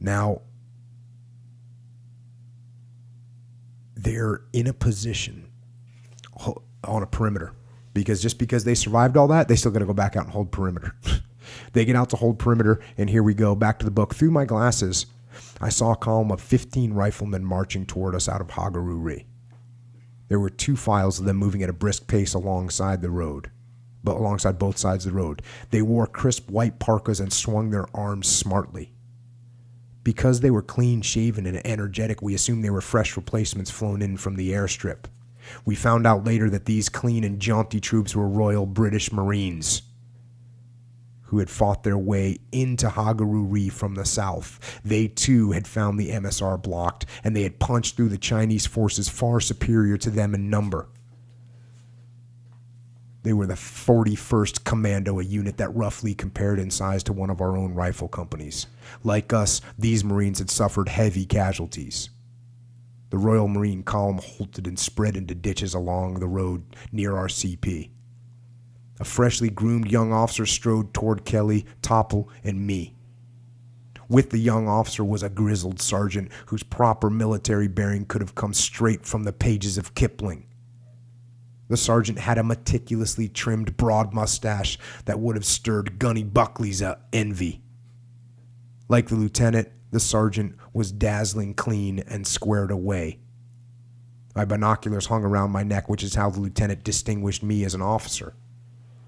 Now, they're in a position on a perimeter because just because they survived all that, they still got to go back out and hold perimeter. They get out to hold perimeter, and here we go. Back to the book. Through my glasses, I saw a column of 15 riflemen marching toward us out of Hagaruri. There were 2 files of them moving at a brisk pace alongside both sides of the road. They wore crisp white parkas and swung their arms smartly. Because they were clean-shaven and energetic, we assumed they were fresh replacements flown in from the airstrip. We found out later that these clean and jaunty troops were Royal British Marines who had fought their way into Hagaruri from the south. They, too, had found the MSR blocked, and they had punched through the Chinese forces far superior to them in number. They were the 41st Commando, a unit that roughly compared in size to one of our own rifle companies. Like us, these Marines had suffered heavy casualties. The Royal Marine column halted and spread into ditches along the road near our CP. A freshly groomed young officer strode toward Kelly, Topple, and me. With the young officer was a grizzled sergeant whose proper military bearing could have come straight from the pages of Kipling. The sergeant had a meticulously trimmed broad mustache that would have stirred Gunny Buckley's envy. Like the lieutenant, the sergeant was dazzling clean and squared away. My binoculars hung around my neck, which is how the lieutenant distinguished me as an officer.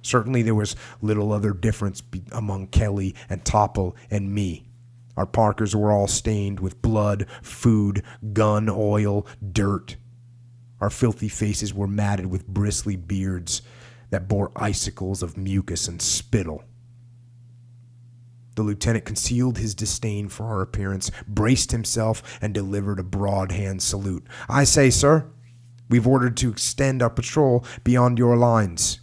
Certainly there was little other difference among Kelly and Topple and me. Our parkers were all stained with blood, food, gun, oil, dirt. Our filthy faces were matted with bristly beards that bore icicles of mucus and spittle. The lieutenant concealed his disdain for our appearance, braced himself, and delivered a broad-hand salute. "I say, sir, we've ordered to extend our patrol beyond your lines.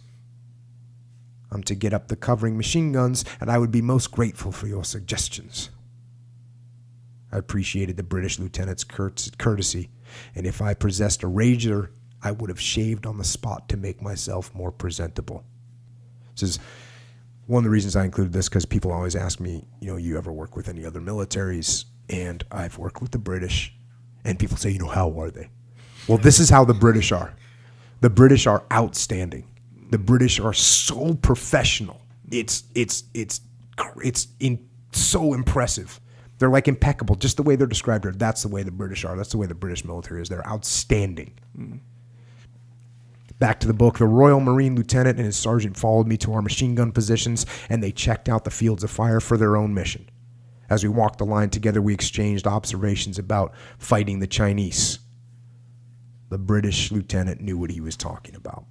I'm to get up the covering machine guns, and I would be most grateful for your suggestions." I appreciated the British lieutenant's courtesy, and if I possessed a razor, I would have shaved on the spot to make myself more presentable. This is one of the reasons I included this, because people always ask me, you ever work with any other militaries? And I've worked with the British, and people say, how are they? Well, this is how the British are. The British are outstanding. The British are so professional. It's so impressive. They're like impeccable, just the way they're described here. That's the way the British are. That's the way the British military is. They're outstanding. Back to the book. The Royal Marine lieutenant and his sergeant followed me to our machine gun positions, and they checked out the fields of fire for their own mission. As we walked the line together, we exchanged observations about fighting the Chinese. The British lieutenant knew what he was talking about.